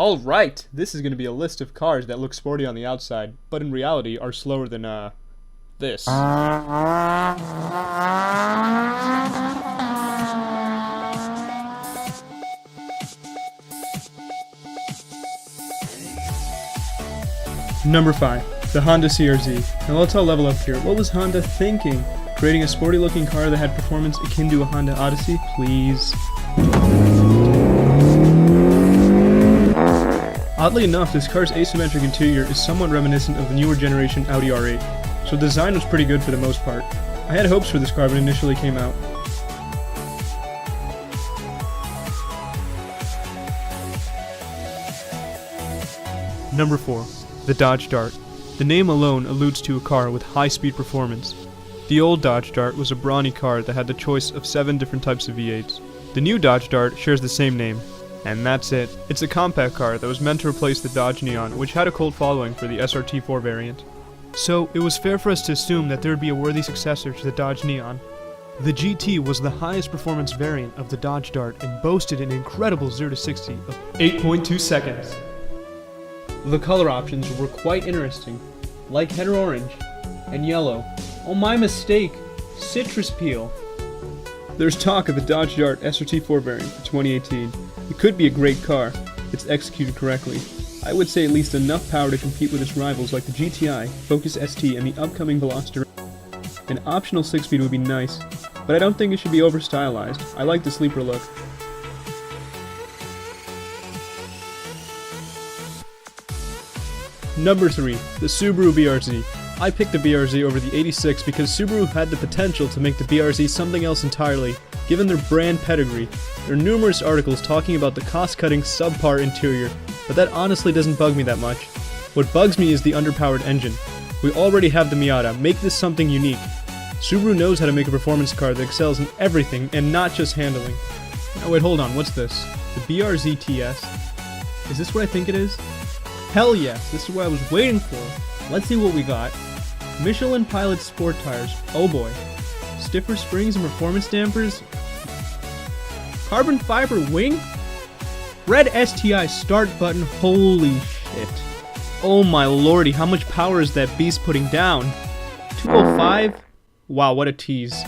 Alright, this is going to be a list of cars that look sporty on the outside, but in reality are slower than, this. Number 5, the Honda CRZ. Now let's all level up here. What was Honda thinking? Creating a sporty looking car that had performance akin to a Honda Odyssey? Please. Oddly enough, this car's asymmetric interior is somewhat reminiscent of the newer generation Audi R8, so the design was pretty good for the most part. I had hopes for this car when it initially came out. Number 4, the Dodge Dart. The name alone alludes to a car with high-speed performance. The old Dodge Dart was a brawny car that had the choice of 7 different types of V8s. The new Dodge Dart shares the same name. And that's it. It's a compact car that was meant to replace the Dodge Neon, which had a cult following for the SRT4 variant. So, it was fair for us to assume that there would be a worthy successor to the Dodge Neon. The GT was the highest performance variant of the Dodge Dart and boasted an incredible 0 to 60 of 8.2 seconds. The color options were quite interesting, like header orange and yellow. Oh, my mistake! Citrus peel! There's talk of a Dodge Dart SRT4 variant for 2018. It could be a great car, if it's executed correctly. I would say at least enough power to compete with its rivals like the GTI, Focus ST, and the upcoming Veloster. An optional 6-speed would be nice, but I don't think it should be over-stylized. I like the sleeper look. Number 3, the Subaru BRZ. I picked the BRZ over the 86 because Subaru had the potential to make the BRZ something else entirely, given their brand pedigree. There are numerous articles talking about the cost-cutting subpar interior, but that honestly doesn't bug me that much. What bugs me is the underpowered engine. We already have the Miata, make this something unique. Subaru knows how to make a performance car that excels in everything and not just handling. Now wait, hold on, what's this? The BRZ TS? Is this what I think it is? Hell yes, this is what I was waiting for. Let's see what we got. Michelin Pilot Sport Tires, oh boy. Stiffer springs and performance dampers. Carbon fiber wing? Red STI start button, holy shit. Oh my lordy, how much power is that beast putting down? 205? Wow, what a tease.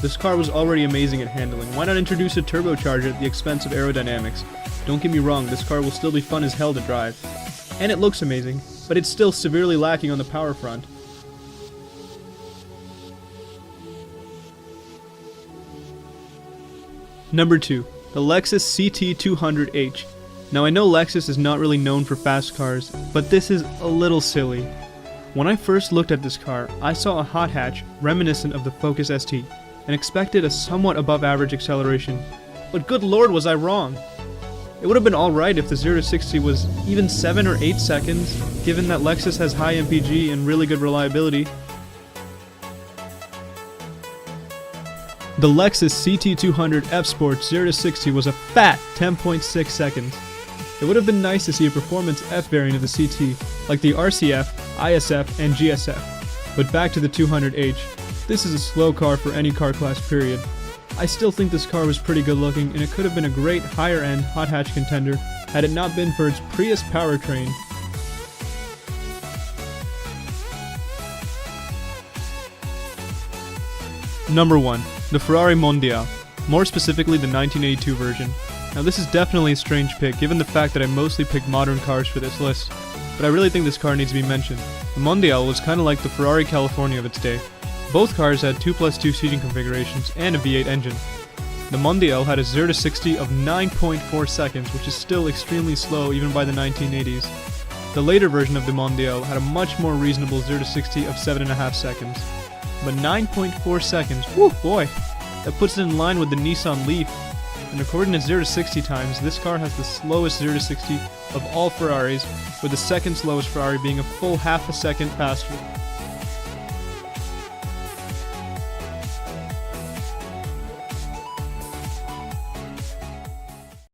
This car was already amazing at handling. Why not introduce a turbocharger at the expense of aerodynamics? Don't get me wrong, this car will still be fun as hell to drive. And it looks amazing, but it's still severely lacking on the power front. Number 2, the Lexus CT200H. Now I know Lexus is not really known for fast cars, but this is a little silly. When I first looked at this car, I saw a hot hatch reminiscent of the Focus ST, and expected a somewhat above average acceleration. But good lord, was I wrong! It would have been alright if the 0 to 60 was even 7 or 8 seconds, given that Lexus has high MPG and really good reliability. The Lexus CT200 F Sport 0 to 60 was a fat 10.6 seconds. It would have been nice to see a performance F variant of the CT, like the RCF, ISF, and GSF. But back to the 200H. This is a slow car for any car class period. I still think this car was pretty good looking, and it could have been a great higher end hot hatch contender had it not been for its Prius powertrain. Number 1, the Ferrari Mondeo, more specifically the 1982 version. Now this is definitely a strange pick given the fact that I mostly picked modern cars for this list, but I really think this car needs to be mentioned. The Mondeo was kinda like the Ferrari California of its day. Both cars had 2+2 seating configurations and a V8 engine. The Mondeo had a 0 to 60 of 9.4 seconds, which is still extremely slow even by the 1980s. The later version of the Mondeo had a much more reasonable 0 to 60 of 7.5 seconds. But 9.4 seconds, whew boy, that puts it in line with the Nissan Leaf. And according to 0 to 60 times, this car has the slowest 0 to 60 of all Ferraris, with the second slowest Ferrari being a full half a second faster.